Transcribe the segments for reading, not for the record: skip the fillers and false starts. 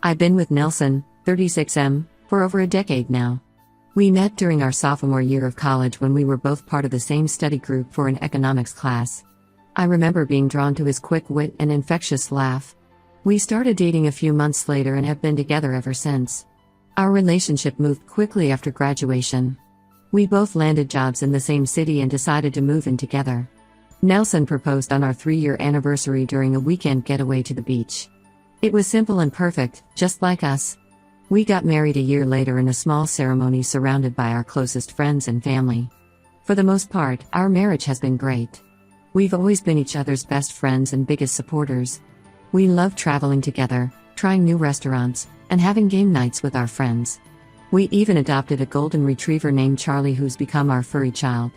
I've been with Nelson, 36M, for over a decade now. We met during our sophomore year of college when we were both part of the same study group for an economics class. I remember being drawn to his quick wit and infectious laugh. We started dating a few months later and have been together ever since. Our relationship moved quickly after graduation. We both landed jobs in the same city and decided to move in together. Nelson proposed on our 3-year anniversary during a weekend getaway to the beach. It was simple and perfect, just like us. We got married a year later in a small ceremony surrounded by our closest friends and family. For the most part, our marriage has been great. We've always been each other's best friends and biggest supporters. We love traveling together, trying new restaurants, and having game nights with our friends. We even adopted a golden retriever named Charlie who's become our furry child.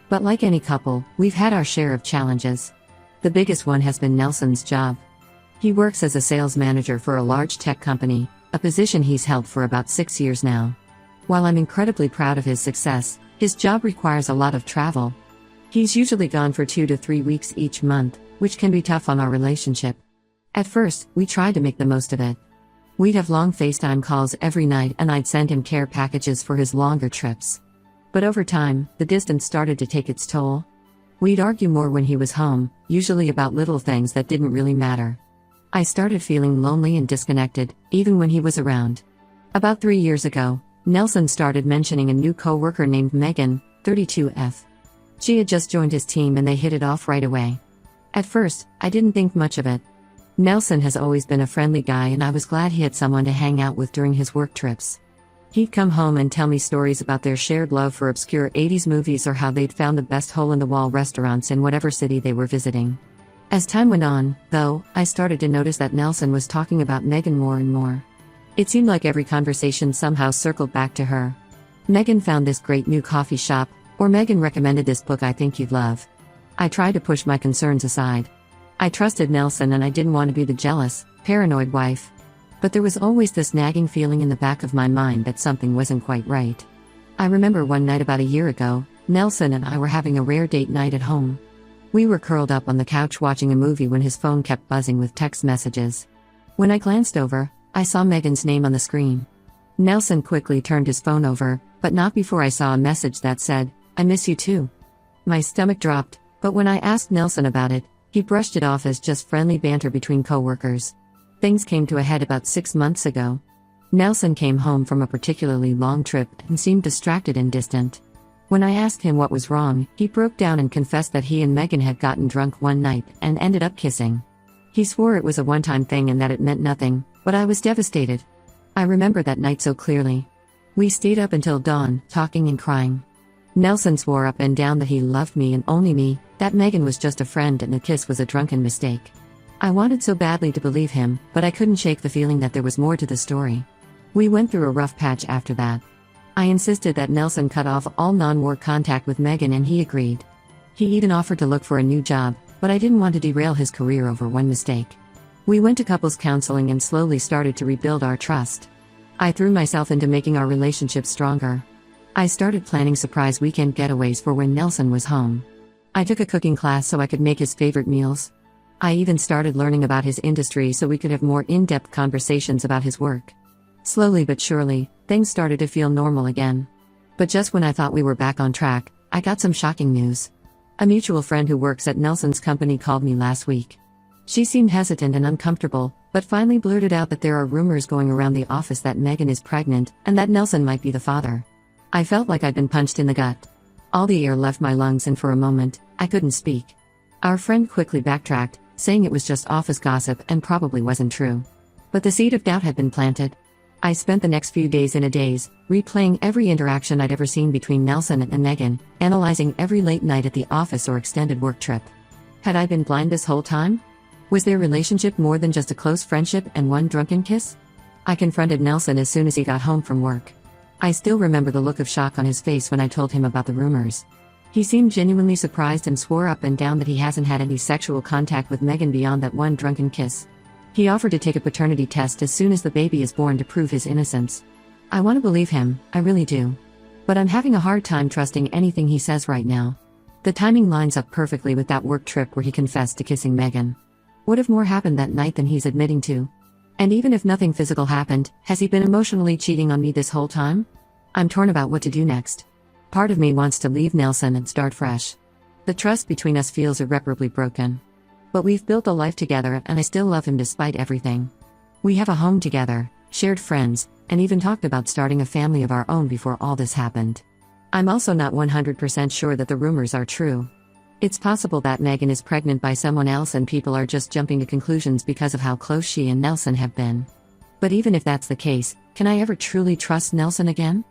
But like any couple, we've had our share of challenges. The biggest one has been Nelson's job. He works as a sales manager for a large tech company, a position he's held for about 6 years now. While I'm incredibly proud of his success, his job requires a lot of travel. He's usually gone for 2 to 3 weeks each month, which can be tough on our relationship. At first, we tried to make the most of it. We'd have long FaceTime calls every night and I'd send him care packages for his longer trips. But over time, the distance started to take its toll. We'd argue more when he was home, usually about little things that didn't really matter. I started feeling lonely and disconnected, even when he was around. About 3 years ago, Nelson started mentioning a new coworker named Megan, 32F. She had just joined his team and they hit it off right away. At first, I didn't think much of it. Nelson has always been a friendly guy and I was glad he had someone to hang out with during his work trips. He'd come home and tell me stories about their shared love for obscure 80s movies or how they'd found the best hole-in-the-wall restaurants in whatever city they were visiting. As time went on, though, I started to notice that Nelson was talking about Megan more and more. It seemed like every conversation somehow circled back to her. Megan found this great new coffee shop, or Megan recommended this book I think you'd love. I tried to push my concerns aside. I trusted Nelson and I didn't want to be the jealous, paranoid wife. But there was always this nagging feeling in the back of my mind that something wasn't quite right. I remember one night about a year ago, Nelson and I were having a rare date night at home. We were curled up on the couch watching a movie when his phone kept buzzing with text messages. When I glanced over, I saw Megan's name on the screen. Nelson quickly turned his phone over, but not before I saw a message that said, "I miss you too." My stomach dropped, but when I asked Nelson about it, he brushed it off as just friendly banter between coworkers. Things came to a head about 6 months ago. Nelson came home from a particularly long trip and seemed distracted and distant. When I asked him what was wrong, he broke down and confessed that he and Megan had gotten drunk one night and ended up kissing. He swore it was a one-time thing and that it meant nothing, but I was devastated. I remember that night so clearly. We stayed up until dawn, talking and crying. Nelson swore up and down that he loved me and only me, that Megan was just a friend and the kiss was a drunken mistake. I wanted so badly to believe him, but I couldn't shake the feeling that there was more to the story. We went through a rough patch after that. I insisted that Nelson cut off all non-work contact with Megan and he agreed. He even offered to look for a new job, but I didn't want to derail his career over one mistake. We went to couples counseling and slowly started to rebuild our trust. I threw myself into making our relationship stronger. I started planning surprise weekend getaways for when Nelson was home. I took a cooking class so I could make his favorite meals. I even started learning about his industry so we could have more in-depth conversations about his work. Slowly but surely, things started to feel normal again. But just when I thought we were back on track, I got some shocking news. A mutual friend who works at Nelson's company called me last week. She seemed hesitant and uncomfortable, but finally blurted out that there are rumors going around the office that Megan is pregnant and that Nelson might be the father. I felt like I'd been punched in the gut. All the air left my lungs and for a moment, I couldn't speak. Our friend quickly backtracked, saying it was just office gossip and probably wasn't true. But the seed of doubt had been planted. I spent the next few days in a daze, replaying every interaction I'd ever seen between Nelson and Megan, analyzing every late night at the office or extended work trip. Had I been blind this whole time? Was their relationship more than just a close friendship and one drunken kiss? I confronted Nelson as soon as he got home from work. I still remember the look of shock on his face when I told him about the rumors. He seemed genuinely surprised and swore up and down that he hasn't had any sexual contact with Megan beyond that one drunken kiss. He offered to take a paternity test as soon as the baby is born to prove his innocence. I want to believe him, I really do. But I'm having a hard time trusting anything he says right now. The timing lines up perfectly with that work trip where he confessed to kissing Megan. What if more happened that night than he's admitting to? And even if nothing physical happened, has he been emotionally cheating on me this whole time? I'm torn about what to do next. Part of me wants to leave Nelson and start fresh. The trust between us feels irreparably broken. But we've built a life together and I still love him despite everything. We have a home together, shared friends, and even talked about starting a family of our own before all this happened. I'm also not 100% sure that the rumors are true. It's possible that Megan is pregnant by someone else and people are just jumping to conclusions because of how close she and Nelson have been. But even if that's the case, can I ever truly trust Nelson again?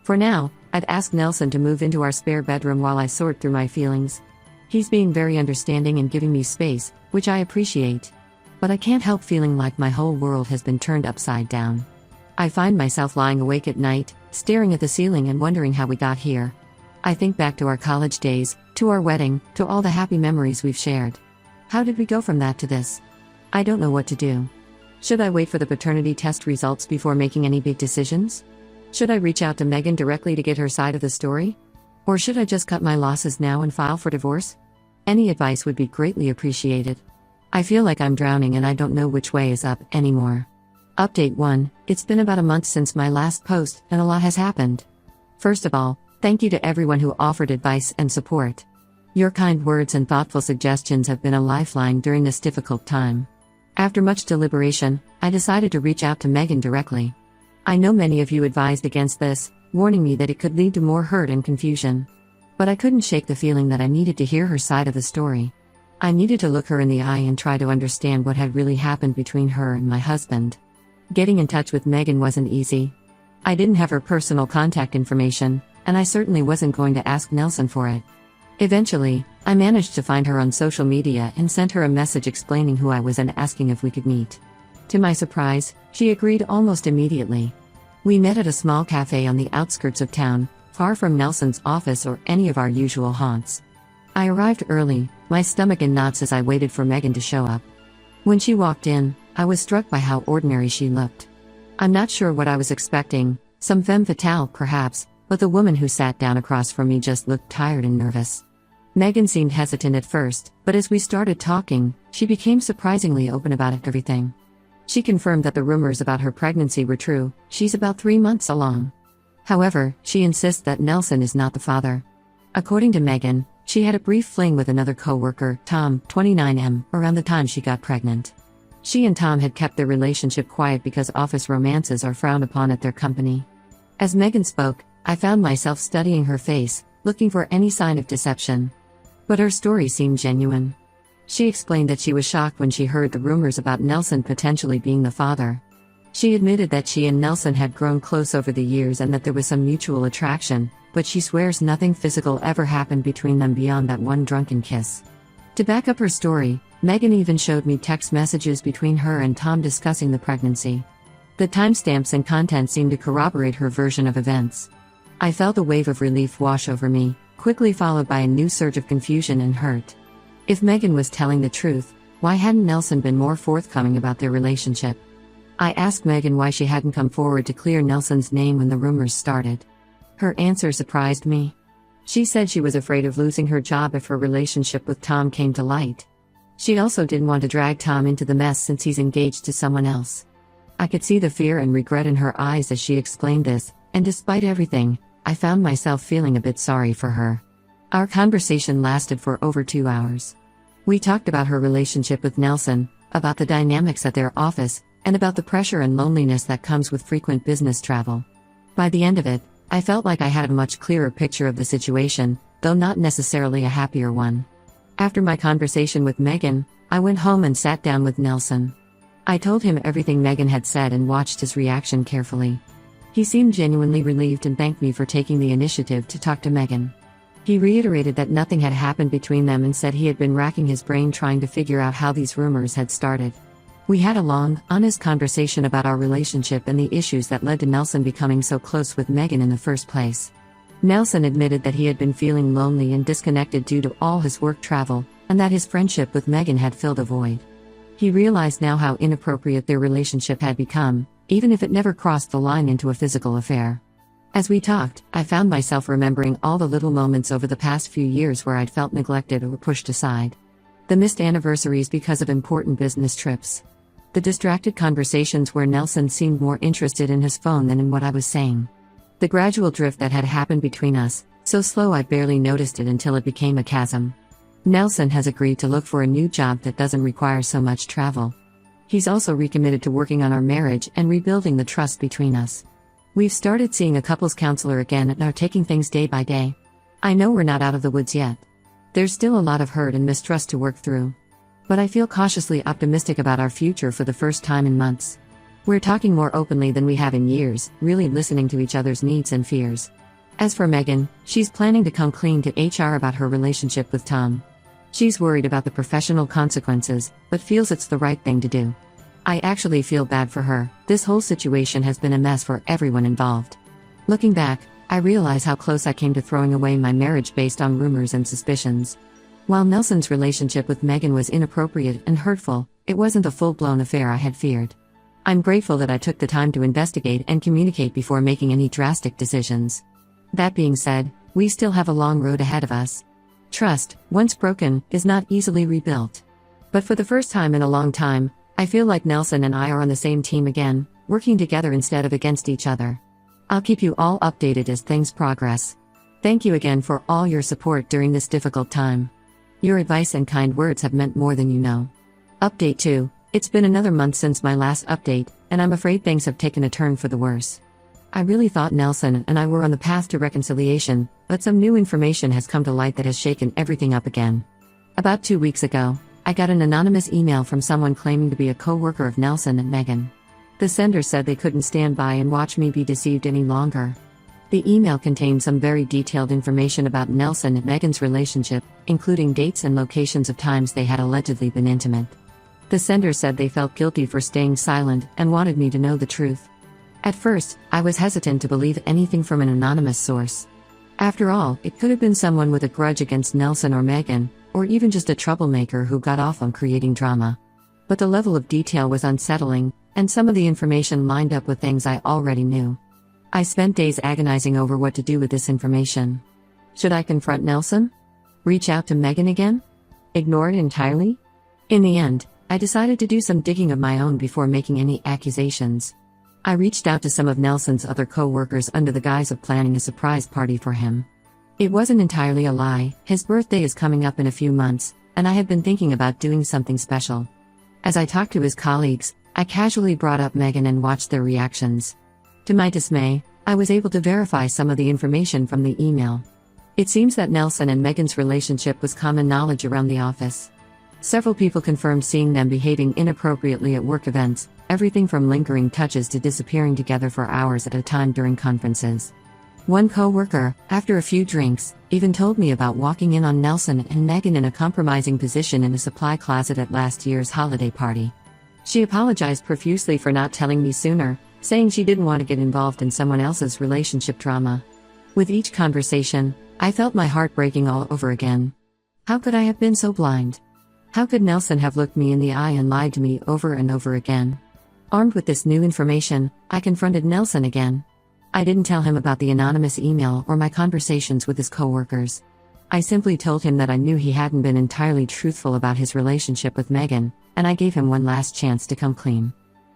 For now, I'd ask Nelson to move into our spare bedroom while I sort through my feelings. He's being very understanding and giving me space, which I appreciate. But I can't help feeling like my whole world has been turned upside down. I find myself lying awake at night, staring at the ceiling and wondering how we got here. I think back to our college days, to our wedding, to all the happy memories we've shared. How did we go from that to this? I don't know what to do. Should I wait for the paternity test results before making any big decisions? Should I reach out to Megan directly to get her side of the story? Or should I just cut my losses now and file for divorce? Any advice would be greatly appreciated. I feel like I'm drowning and I don't know which way is up anymore. Update 1, it's been about a month since my last post and a lot has happened. First of all, thank you to everyone who offered advice and support. Your kind words and thoughtful suggestions have been a lifeline during this difficult time. After much deliberation, I decided to reach out to Megan directly. I know many of you advised against this, warning me that it could lead to more hurt and confusion. But I couldn't shake the feeling that I needed to hear her side of the story. I needed to look her in the eye and try to understand what had really happened between her and my husband. Getting in touch with Megan wasn't easy. I didn't have her personal contact information, and I certainly wasn't going to ask Nelson for it. Eventually, I managed to find her on social media and sent her a message explaining who I was and asking if we could meet. To my surprise, she agreed almost immediately. We met at a small cafe on the outskirts of town, far from Nelson's office or any of our usual haunts. I arrived early, my stomach in knots as I waited for Megan to show up. When she walked in, I was struck by how ordinary she looked. I'm not sure what I was expecting, some femme fatale perhaps, but the woman who sat down across from me just looked tired and nervous. Megan seemed hesitant at first, but as we started talking, she became surprisingly open about everything. She confirmed that the rumors about her pregnancy were true. She's about 3 months along. However, she insists that Nelson is not the father. According to Megan, she had a brief fling with another co-worker, Tom, 29M, around the time she got pregnant. She and Tom had kept their relationship quiet because office romances are frowned upon at their company. As Megan spoke, I found myself studying her face, looking for any sign of deception. But her story seemed genuine. She explained that she was shocked when she heard the rumors about Nelson potentially being the father. She admitted that she and Nelson had grown close over the years and that there was some mutual attraction, but she swears nothing physical ever happened between them beyond that one drunken kiss. To back up her story, Megan even showed me text messages between her and Tom discussing the pregnancy. The timestamps and content seemed to corroborate her version of events. I felt a wave of relief wash over me, quickly followed by a new surge of confusion and hurt. If Megan was telling the truth, why hadn't Nelson been more forthcoming about their relationship? I asked Megan why she hadn't come forward to clear Nelson's name when the rumors started. Her answer surprised me. She said she was afraid of losing her job if her relationship with Tom came to light. She also didn't want to drag Tom into the mess since he's engaged to someone else. I could see the fear and regret in her eyes as she explained this, and despite everything, I found myself feeling a bit sorry for her. Our conversation lasted for over 2 hours. We talked about her relationship with Nelson, about the dynamics at their office, and about the pressure and loneliness that comes with frequent business travel. By the end of it, I felt like I had a much clearer picture of the situation, though not necessarily a happier one. After my conversation with Megan, I went home and sat down with Nelson. I told him everything Megan had said and watched his reaction carefully. He seemed genuinely relieved and thanked me for taking the initiative to talk to Megan. He reiterated that nothing had happened between them and said he had been racking his brain trying to figure out how these rumors had started. We had a long, honest conversation about our relationship and the issues that led to Nelson becoming so close with Megan in the first place. Nelson admitted that he had been feeling lonely and disconnected due to all his work travel, and that his friendship with Megan had filled a void. He realized now how inappropriate their relationship had become, even if it never crossed the line into a physical affair. As we talked, I found myself remembering all the little moments over the past few years where I'd felt neglected or pushed aside. The missed anniversaries because of important business trips. The distracted conversations where Nelson seemed more interested in his phone than in what I was saying. The gradual drift that had happened between us, so slow I barely noticed it until it became a chasm. Nelson has agreed to look for a new job that doesn't require so much travel. He's also recommitted to working on our marriage and rebuilding the trust between us. We've started seeing a couples counselor again and are taking things day by day. I know we're not out of the woods yet. There's still a lot of hurt and mistrust to work through. But I feel cautiously optimistic about our future for the first time in months. We're talking more openly than we have in years, really listening to each other's needs and fears. As for Megan, she's planning to come clean to HR about her relationship with Tom. She's worried about the professional consequences, but feels it's the right thing to do. I actually feel bad for her. This whole situation has been a mess for everyone involved. Looking back, I realize how close I came to throwing away my marriage based on rumors and suspicions. While Nelson's relationship with Megan was inappropriate and hurtful, it wasn't the full-blown affair I had feared. I'm grateful that I took the time to investigate and communicate before making any drastic decisions. That being said, we still have a long road ahead of us. Trust, once broken, is not easily rebuilt. But for the first time in a long time, I feel like Nelson and I are on the same team again, working together instead of against each other. I'll keep you all updated as things progress. Thank you again for all your support during this difficult time. Your advice and kind words have meant more than you know. Update 2. It's been another month since my last update, and I'm afraid things have taken a turn for the worse. I really thought Nelson and I were on the path to reconciliation, but some new information has come to light that has shaken everything up again. About 2 weeks ago, I got an anonymous email from someone claiming to be a co-worker of Nelson and Megan. The sender said they couldn't stand by and watch me be deceived any longer. The email contained some very detailed information about Nelson and Megan's relationship, including dates and locations of times they had allegedly been intimate. The sender said they felt guilty for staying silent and wanted me to know the truth. At first, I was hesitant to believe anything from an anonymous source. After all, it could have been someone with a grudge against Nelson or Megan, or even just a troublemaker who got off on creating drama. But the level of detail was unsettling, and some of the information lined up with things I already knew. I spent days agonizing over what to do with this information. Should I confront Nelson? Reach out to Megan again? Ignore it entirely? In the end, I decided to do some digging of my own before making any accusations. I reached out to some of Nelson's other co-workers under the guise of planning a surprise party for him. It wasn't entirely a lie. His birthday is coming up in a few months, and I had been thinking about doing something special. As I talked to his colleagues, I casually brought up Megan and watched their reactions. To my dismay, I was able to verify some of the information from the email. It seems that Nelson and Megan's relationship was common knowledge around the office. Several people confirmed seeing them behaving inappropriately at work events, everything from lingering touches to disappearing together for hours at a time during conferences. One co-worker, after a few drinks, even told me about walking in on Nelson and Megan in a compromising position in a supply closet at last year's holiday party. She apologized profusely for not telling me sooner, saying she didn't want to get involved in someone else's relationship drama. With each conversation, I felt my heart breaking all over again. How could I have been so blind? How could Nelson have looked me in the eye and lied to me over and over again? Armed with this new information, I confronted Nelson again. I didn't tell him about the anonymous email or my conversations with his coworkers. I simply told him that I knew he hadn't been entirely truthful about his relationship with Megan, and I gave him one last chance to come clean.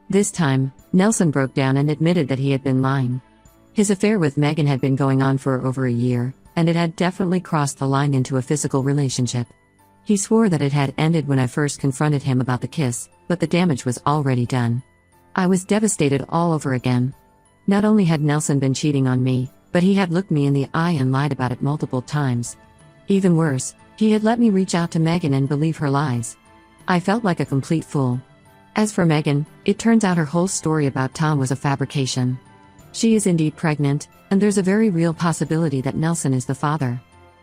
This time, Nelson broke down and admitted that he had been lying. His affair with Megan had been going on for over a year, and it had definitely crossed the line into a physical relationship. He swore that it had ended when I first confronted him about the kiss, but the damage was already done. I was devastated all over again. Not only had Nelson been cheating on me, but he had looked me in the eye and lied about it multiple times. Even worse, he had let me reach out to Megan and believe her lies. I felt like a complete fool. As for Megan, it turns out her whole story about Tom was a fabrication. She is indeed pregnant, and there's a very real possibility that Nelson is the father.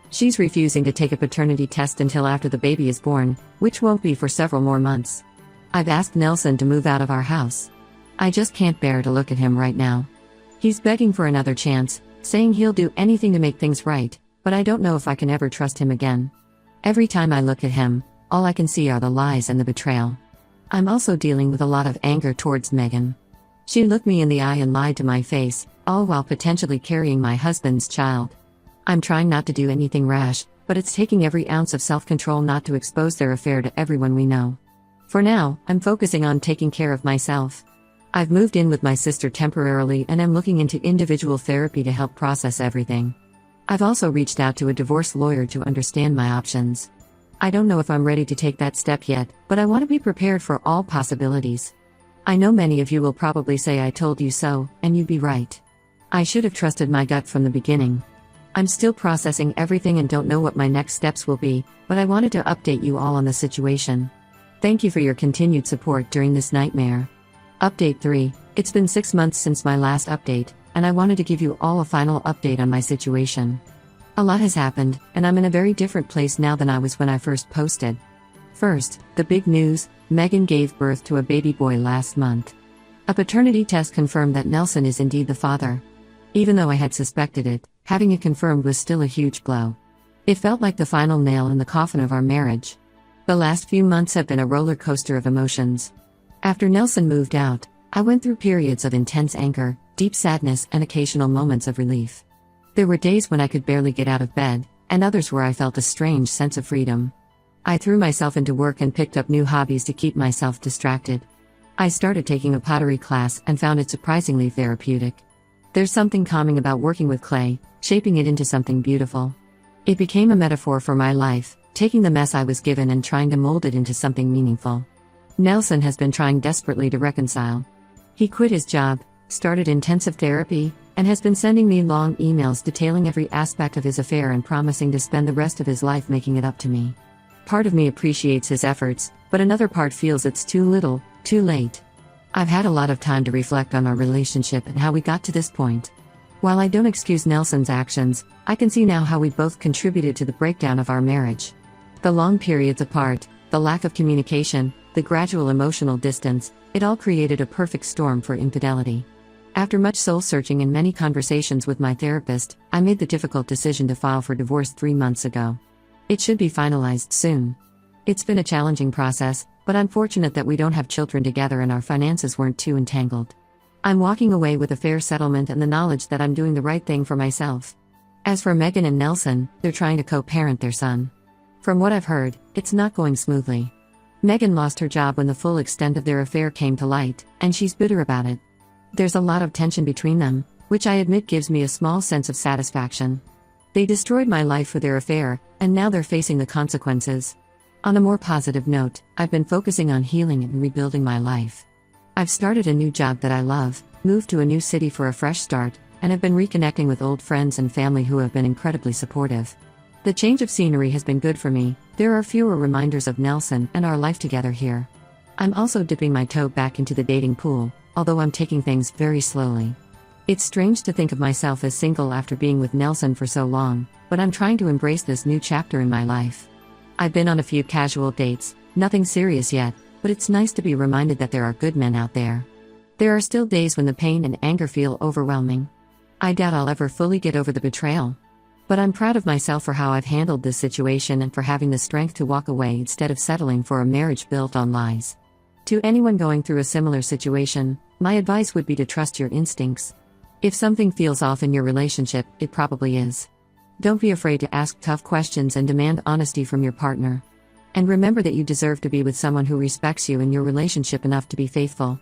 She's refusing to take a paternity test until after the baby is born, which won't be for several more months. I've asked Nelson to move out of our house. I just can't bear to look at him right now. He's begging for another chance, saying he'll do anything to make things right, but I don't know if I can ever trust him again. Every time I look at him, all I can see are the lies and the betrayal. I'm also dealing with a lot of anger towards Megan. She looked me in the eye and lied to my face, all while potentially carrying my husband's child. I'm trying not to do anything rash, but it's taking every ounce of self-control not to expose their affair to everyone we know. For now, I'm focusing on taking care of myself. I've moved in with my sister temporarily and am looking into individual therapy to help process everything. I've also reached out to a divorce lawyer to understand my options. I don't know if I'm ready to take that step yet, but I want to be prepared for all possibilities. I know many of you will probably say I told you so, and you'd be right. I should have trusted my gut from the beginning. I'm still processing everything and don't know what my next steps will be, but I wanted to update you all on the situation. Thank you for your continued support during this nightmare. Update 3. It's been 6 months since my last update, and I wanted to give you all a final update on my situation. A lot has happened, and I'm in a very different place now than I was when I first posted. First, the big news: Megan gave birth to a baby boy last month. A paternity test confirmed that Nelson is indeed the father. Even though I had suspected it, having it confirmed was still a huge blow. It felt like the final nail in the coffin of our marriage. The last few months have been a roller coaster of emotions. After Nelson moved out, I went through periods of intense anger, deep sadness, and occasional moments of relief. There were days when I could barely get out of bed, and others where I felt a strange sense of freedom. I threw myself into work and picked up new hobbies to keep myself distracted. I started taking a pottery class and found it surprisingly therapeutic. There's something calming about working with clay, shaping it into something beautiful. It became a metaphor for my life, taking the mess I was given and trying to mold it into something meaningful. Nelson has been trying desperately to reconcile. He quit his job, started intensive therapy, and has been sending me long emails detailing every aspect of his affair and promising to spend the rest of his life making it up to me. Part of me appreciates his efforts, but another part feels it's too little, too late. I've had a lot of time to reflect on our relationship and how we got to this point. While I don't excuse Nelson's actions, I can see now how we both contributed to the breakdown of our marriage. The long periods apart, the lack of communication, the gradual emotional distance, it all created a perfect storm for infidelity. After much soul-searching and many conversations with my therapist, I made the difficult decision to file for divorce 3 months ago. It should be finalized soon. It's been a challenging process, but I'm fortunate that we don't have children together and our finances weren't too entangled. I'm walking away with a fair settlement and the knowledge that I'm doing the right thing for myself. As for Megan and Nelson, they're trying to co-parent their son. From what I've heard, it's not going smoothly. Megan lost her job when the full extent of their affair came to light, and she's bitter about it. There's a lot of tension between them, which I admit gives me a small sense of satisfaction. They destroyed my life for their affair, and now they're facing the consequences. On a more positive note, I've been focusing on healing and rebuilding my life. I've started a new job that I love, moved to a new city for a fresh start, and have been reconnecting with old friends and family who have been incredibly supportive. The change of scenery has been good for me. There are fewer reminders of Nelson and our life together here. I'm also dipping my toe back into the dating pool, although I'm taking things very slowly. It's strange to think of myself as single after being with Nelson for so long, but I'm trying to embrace this new chapter in my life. I've been on a few casual dates, nothing serious yet, but it's nice to be reminded that there are good men out there. There are still days when the pain and anger feel overwhelming. I doubt I'll ever fully get over the betrayal. But I'm proud of myself for how I've handled this situation and for having the strength to walk away instead of settling for a marriage built on lies. To anyone going through a similar situation, my advice would be to trust your instincts. If something feels off in your relationship, it probably is. Don't be afraid to ask tough questions and demand honesty from your partner. And remember that you deserve to be with someone who respects you and your relationship enough to be faithful.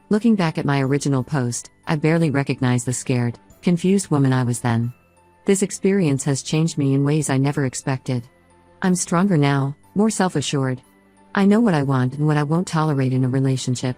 Looking back at my original post, I barely recognize the scared, confused woman I was then. This experience has changed me in ways I never expected. I'm stronger now, more self-assured. I know what I want and what I won't tolerate in a relationship.